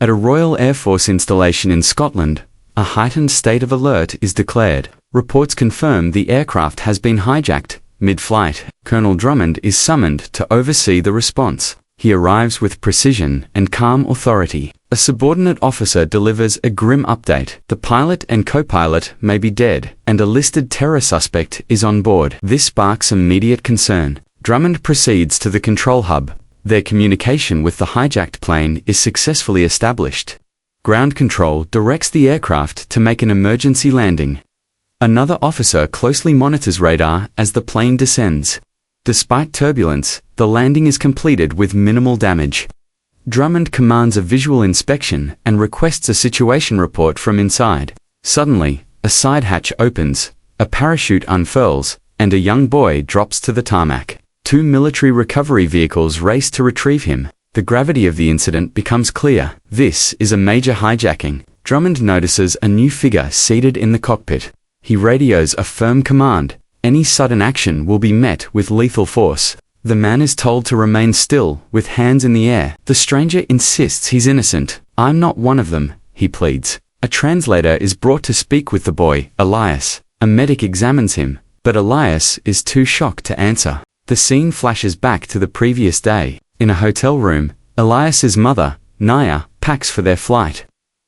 At a Royal Air Force installation in Scotland, a heightened state of alert is declared. Reports confirm the aircraft has been hijacked. Mid-flight, Colonel Drummond is summoned to oversee the response. He arrives with precision and calm authority. A subordinate officer delivers a grim update. The pilot and co-pilot may be dead, and a listed terror suspect is on board. This sparks immediate concern. Drummond proceeds to the control hub. Their communication with the hijacked plane is successfully established. Ground control directs the aircraft to make an emergency landing. Another officer closely monitors radar as the plane descends. Despite turbulence, the landing is completed with minimal damage. Drummond commands a visual inspection and requests a situation report from inside. Suddenly, a side hatch opens, a parachute unfurls, and a young boy drops to the tarmac. Two military recovery vehicles race to retrieve him. The gravity of the incident becomes clear. This is a major hijacking. Drummond notices a new figure seated in the cockpit. He radios a firm command. Any sudden action will be met with lethal force. The man is told to remain still, with hands in the air. The stranger insists he's innocent. "I'm not one of them," he pleads. A translator is brought to speak with the boy, Elias. A medic examines him, but Elias is too shocked to answer. The scene flashes back to the previous day. In a hotel room, Elias's mother, Naya, packs for their flight.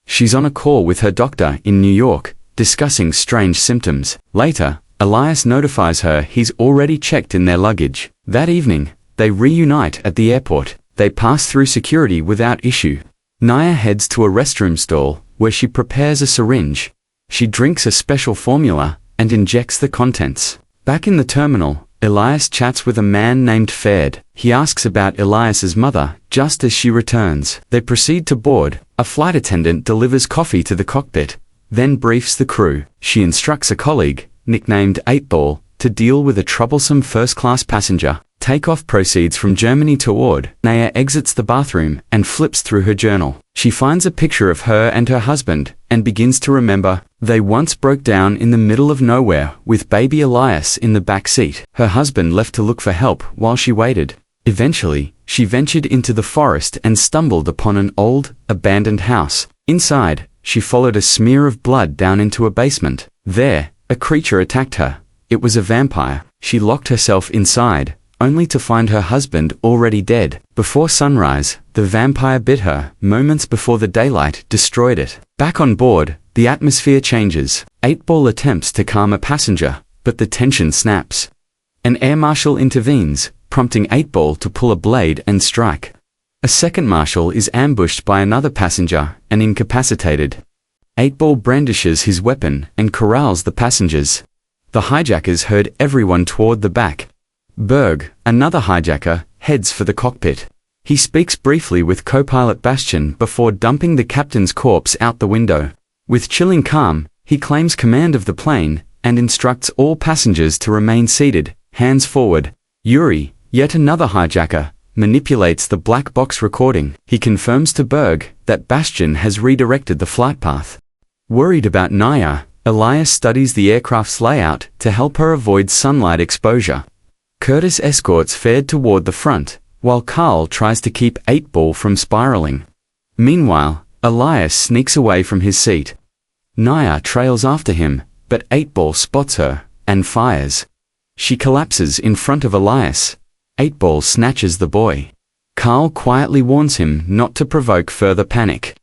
She's on a call with her doctor in New York, discussing strange symptoms. Later, Elias notifies her he's already checked in their luggage. That evening, they reunite at the airport. They pass through security without issue. Naya heads to a restroom stall, where she prepares a syringe. She drinks a special formula, and injects the contents. Back in the terminal, Elias chats with a man named Ferd. He asks about Elias's mother, just as she returns. They proceed to board. A flight attendant delivers coffee to the cockpit, then briefs the crew. She instructs a colleague, nicknamed 8-Ball, to deal with a troublesome first-class passenger. Takeoff proceeds from Germany toward. Naya exits the bathroom and flips through her journal. She finds a picture of her and her husband, and begins to remember. They once broke down in the middle of nowhere, with baby Elias in the back seat. Her husband left to look for help while she waited. Eventually, she ventured into the forest and stumbled upon an old, abandoned house. Inside, she followed a smear of blood down into a basement. There, a creature attacked her. It was a vampire. She locked herself inside, only to find her husband already dead. Before sunrise, the vampire bit her. Moments before the daylight destroyed it. Back on board, the atmosphere changes. 8-Ball attempts to calm a passenger, but the tension snaps. An air marshal intervenes, prompting 8-Ball to pull a blade and strike. A second marshal is ambushed by another passenger and incapacitated. 8-Ball brandishes his weapon and corrals the passengers. The hijackers herd everyone toward the back. Berg, another hijacker, heads for the cockpit. He speaks briefly with co-pilot Bastian before dumping the captain's corpse out the window. With chilling calm, he claims command of the plane and instructs all passengers to remain seated, hands forward. Yuri, yet another hijacker, manipulates the black box recording. He confirms to Berg that Bastian has redirected the flight path. Worried about Naya, Elias studies the aircraft's layout to help her avoid sunlight exposure. Curtis escorts Ferd toward the front, while Carl tries to keep 8-Ball from spiraling. Meanwhile, Elias sneaks away from his seat. Naya trails after him, but 8-Ball spots her and fires. She collapses in front of Elias. 8-Ball snatches the boy. Carl quietly warns him not to provoke further panic.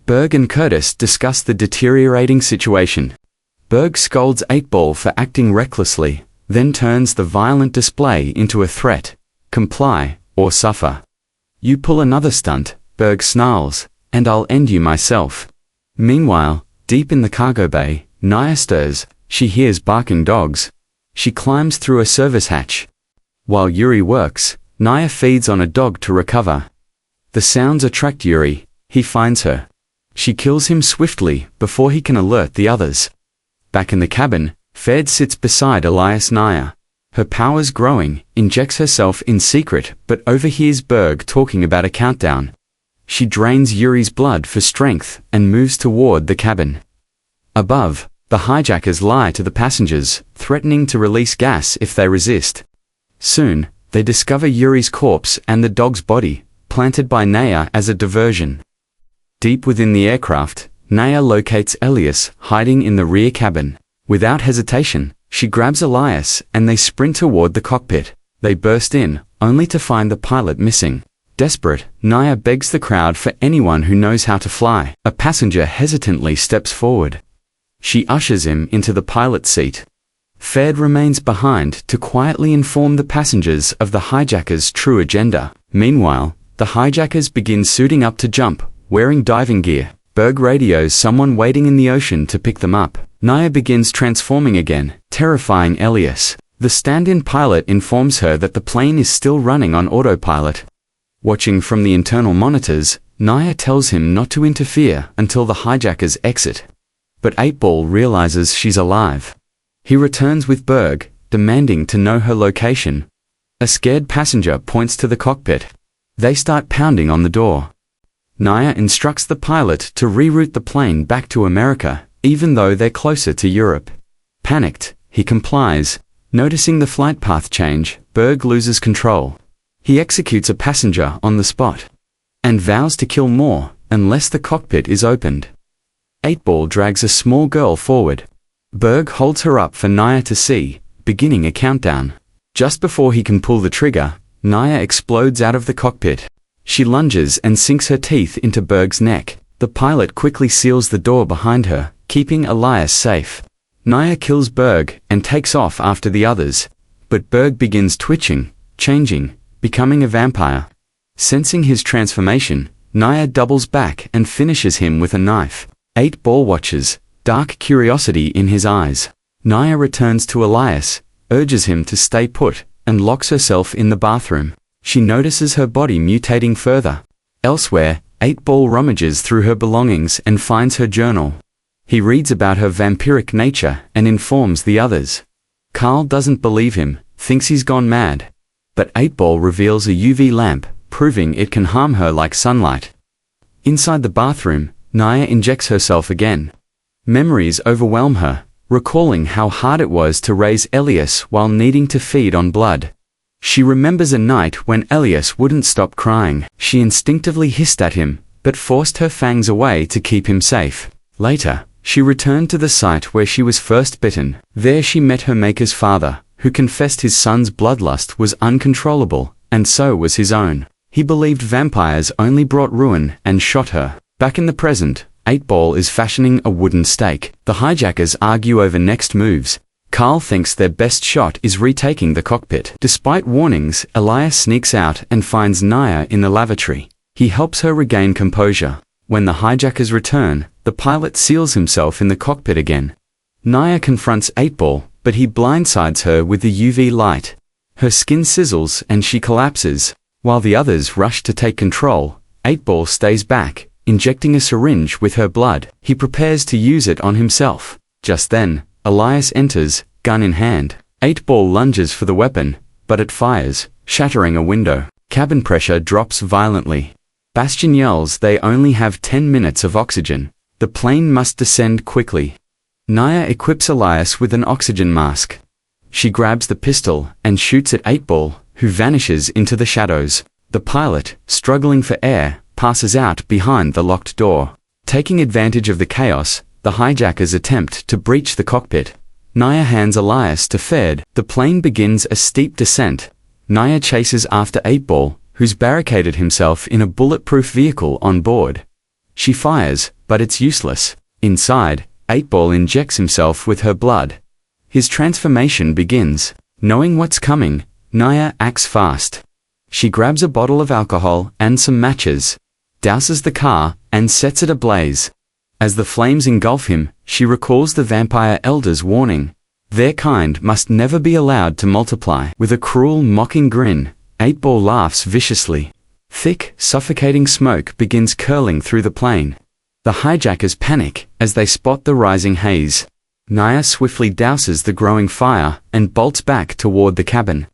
Berg and Curtis discuss the deteriorating situation. Berg scolds 8-Ball for acting recklessly, then turns the violent display into a threat. "Comply, or suffer. You pull another stunt," Berg snarls, "and I'll end you myself." Meanwhile, deep in the cargo bay, Naya stirs. She hears barking dogs. She climbs through a service hatch. While Yuri works, Naya feeds on a dog to recover. The sounds attract Yuri. He finds her. She kills him swiftly before he can alert the others. Back in the cabin, Ferd sits beside Elias. Naya, her powers growing, injects herself in secret but overhears Berg talking about a countdown. She drains Yuri's blood for strength and moves toward the cabin. Above, the hijackers lie to the passengers, threatening to release gas if they resist. Soon, they discover Yuri's corpse and the dog's body, planted by Naya as a diversion. Deep within the aircraft, Naya locates Elias hiding in the rear cabin. Without hesitation, she grabs Elias and they sprint toward the cockpit. They burst in, only to find the pilot missing. Desperate, Naya begs the crowd for anyone who knows how to fly. A passenger hesitantly steps forward. She ushers him into the pilot's seat. Fed remains behind to quietly inform the passengers of the hijackers' true agenda. Meanwhile, the hijackers begin suiting up to jump, wearing diving gear. Berg radios someone waiting in the ocean to pick them up. Naya begins transforming again, terrifying Elias. The stand-in pilot informs her that the plane is still running on autopilot. Watching from the internal monitors, Naya tells him not to interfere until the hijackers exit. But 8-Ball realizes she's alive. He returns with Berg, demanding to know her location. A scared passenger points to the cockpit. They start pounding on the door. Naya instructs the pilot to reroute the plane back to America, even though they're closer to Europe. Panicked, he complies. Noticing the flight path change, Berg loses control. He executes a passenger on the spot, and vows to kill more, unless the cockpit is opened. 8-Ball drags a small girl forward. Berg holds her up for Naya to see, beginning a countdown. Just before he can pull the trigger, Naya explodes out of the cockpit. She lunges and sinks her teeth into Berg's neck. The pilot quickly seals the door behind her, keeping Elias safe. Naya kills Berg and takes off after the others, but Berg begins twitching, changing, becoming a vampire. Sensing his transformation, Naya doubles back and finishes him with a knife. 8-Ball watches, dark curiosity in his eyes. Naya returns to Elias, urges him to stay put, and locks herself in the bathroom. She notices her body mutating further. Elsewhere, 8-Ball rummages through her belongings and finds her journal. He reads about her vampiric nature and informs the others. Carl doesn't believe him, thinks he's gone mad. But 8-Ball reveals a UV lamp, proving it can harm her like sunlight. Inside the bathroom, Naya injects herself again. Memories overwhelm her, recalling how hard it was to raise Elias while needing to feed on blood. She remembers a night when Elias wouldn't stop crying. She instinctively hissed at him, but forced her fangs away to keep him safe. Later, she returned to the site where she was first bitten. There she met her maker's father, who confessed his son's bloodlust was uncontrollable, and so was his own. He believed vampires only brought ruin and shot her. Back in the present, 8-Ball is fashioning a wooden stake. The hijackers argue over next moves. Carl thinks their best shot is retaking the cockpit. Despite warnings, Elias sneaks out and finds Naya in the lavatory. He helps her regain composure. When the hijackers return, the pilot seals himself in the cockpit again. Naya confronts 8-Ball, but he blindsides her with the UV light. Her skin sizzles and she collapses. While the others rush to take control, 8-Ball stays back, injecting a syringe with her blood. He prepares to use it on himself. Just then, Elias enters, gun in hand. 8-Ball lunges for the weapon, but it fires, shattering a window. Cabin pressure drops violently. Bastian yells they only have 10 minutes of oxygen. The plane must descend quickly. Naya equips Elias with an oxygen mask. She grabs the pistol and shoots at 8-Ball, who vanishes into the shadows. The pilot, struggling for air, passes out behind the locked door. Taking advantage of the chaos, the hijackers attempt to breach the cockpit. Naya hands Elias to Fed. The plane begins a steep descent. Naya chases after 8-Ball, who's barricaded himself in a bulletproof vehicle on board. She fires, but it's useless. Inside, 8-Ball injects himself with her blood. His transformation begins. Knowing what's coming, Naya acts fast. She grabs a bottle of alcohol and some matches, douses the car, and sets it ablaze. As the flames engulf him, she recalls the vampire elder's warning. Their kind must never be allowed to multiply. With a cruel, mocking grin, 8-Ball laughs viciously. Thick, suffocating smoke begins curling through the plane. The hijackers panic as they spot the rising haze. Naya swiftly douses the growing fire and bolts back toward the cabin.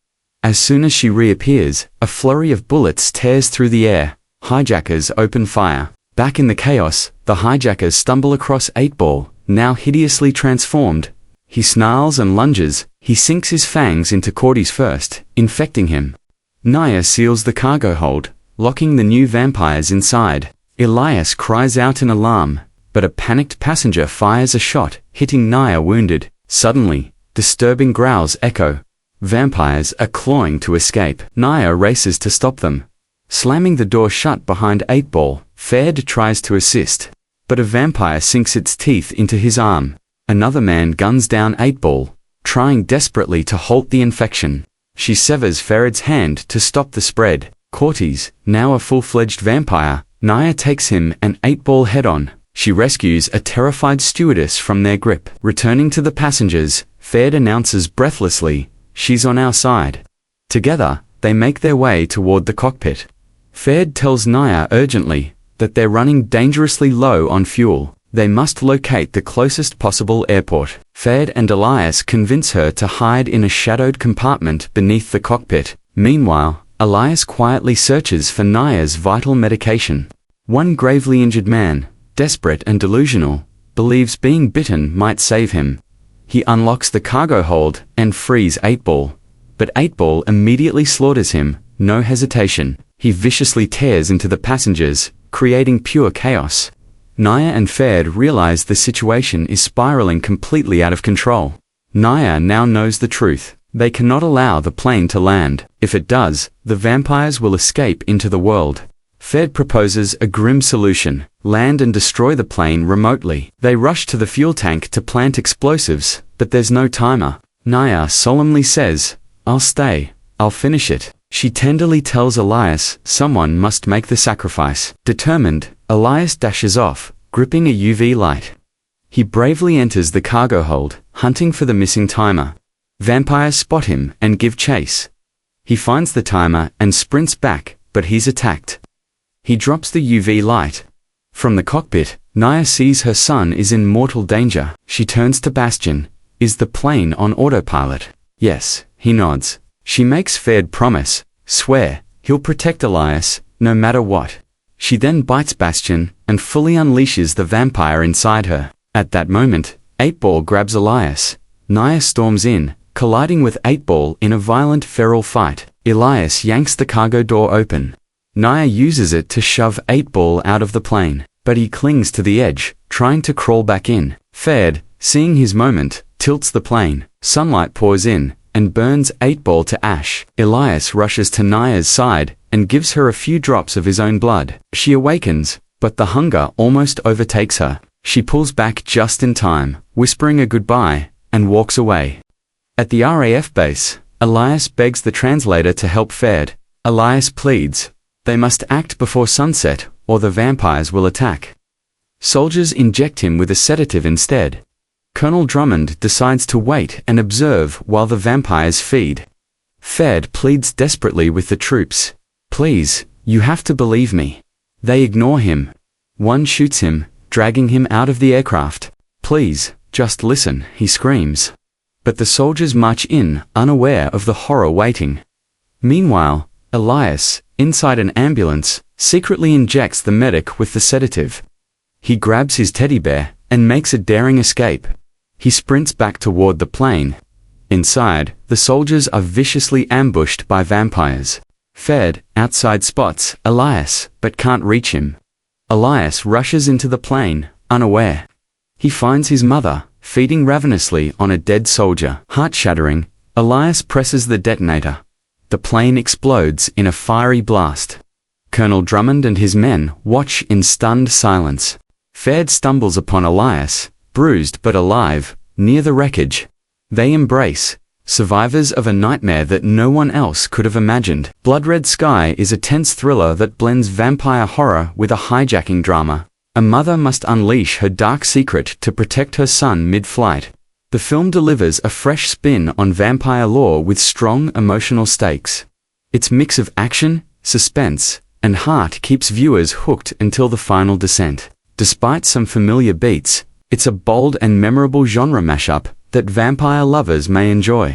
As soon as she reappears, a flurry of bullets tears through the air. Hijackers open fire. Back in the chaos, the hijackers stumble across 8-Ball, now hideously transformed. He snarls and lunges. He sinks his fangs into Cordy's first, infecting him. Naya seals the cargo hold, locking the new vampires inside. Elias cries out in alarm, but a panicked passenger fires a shot, hitting Naya wounded. Suddenly, disturbing growls echo. Vampires are clawing to escape. Naya races to stop them. Slamming the door shut behind 8-Ball, Fed tries to assist, but a vampire sinks its teeth into his arm. Another man guns down 8-Ball, trying desperately to halt the infection. She severs Ferid's hand to stop the spread. Cortez, now a full-fledged vampire, Naya takes him and 8-Ball head-on. She rescues a terrified stewardess from their grip. Returning to the passengers, Fed announces breathlessly, "She's on our side." Together, they make their way toward the cockpit. Fed tells Naya urgently that they're running dangerously low on fuel. They must locate the closest possible airport. Fed and Elias convince her to hide in a shadowed compartment beneath the cockpit. Meanwhile, Elias quietly searches for Naya's vital medication. One gravely injured man, desperate and delusional, believes being bitten might save him. He unlocks the cargo hold and frees 8-Ball. But 8-Ball immediately slaughters him, no hesitation. He viciously tears into the passengers, creating pure chaos. Naya and Fed realize the situation is spiraling completely out of control. Naya now knows the truth. They cannot allow the plane to land. If it does, the vampires will escape into the world. Fed proposes a grim solution: land and destroy the plane remotely. They rush to the fuel tank to plant explosives, but there's no timer. Naya solemnly says, "I'll stay. I'll finish it." She tenderly tells Elias someone must make the sacrifice. Determined, Elias dashes off, gripping a UV light. He bravely enters the cargo hold, hunting for the missing timer. Vampires spot him and give chase. He finds the timer and sprints back, but he's attacked. He drops the UV light. From the cockpit, Naya sees her son is in mortal danger. She turns to Bastion. "Is the plane on autopilot?" "Yes," he nods. She makes Fed promise, swear, he'll protect Elias, no matter what. She then bites Bastion and fully unleashes the vampire inside her. At that moment, 8-Ball grabs Elias. Naya storms in, colliding with 8-Ball in a violent feral fight. Elias yanks the cargo door open. Naya uses it to shove 8-Ball out of the plane, but he clings to the edge, trying to crawl back in. Fed, seeing his moment, tilts the plane. Sunlight pours in and burns 8-Ball to ash. Elias rushes to Naya's side and gives her a few drops of his own blood. She awakens, but the hunger almost overtakes her. She pulls back just in time, whispering a goodbye, and walks away. At the RAF base, Elias begs the translator to help Fed. Elias pleads. They must act before sunset, or the vampires will attack. Soldiers inject him with a sedative instead. Colonel Drummond decides to wait and observe while the vampires feed. Fed pleads desperately with the troops. "Please, you have to believe me." They ignore him. One shoots him, dragging him out of the aircraft. "Please, just listen," he screams. But the soldiers march in, unaware of the horror waiting. Meanwhile, Elias, inside an ambulance, secretly injects the medic with the sedative. He grabs his teddy bear and makes a daring escape. He sprints back toward the plane. Inside, the soldiers are viciously ambushed by vampires. Fed, outside spots Elias, but can't reach him. Elias rushes into the plane, unaware. He finds his mother, feeding ravenously on a dead soldier. Heart-shattering, Elias presses the detonator. The plane explodes in a fiery blast. Colonel Drummond and his men watch in stunned silence. Fed stumbles upon Elias, bruised but alive, near the wreckage. They embrace, survivors of a nightmare that no one else could have imagined. Blood Red Sky is a tense thriller that blends vampire horror with a hijacking drama. A mother must unleash her dark secret to protect her son mid-flight. The film delivers a fresh spin on vampire lore with strong emotional stakes. Its mix of action, suspense, and heart keeps viewers hooked until the final descent. Despite some familiar beats, it's a bold and memorable genre mashup that vampire lovers may enjoy.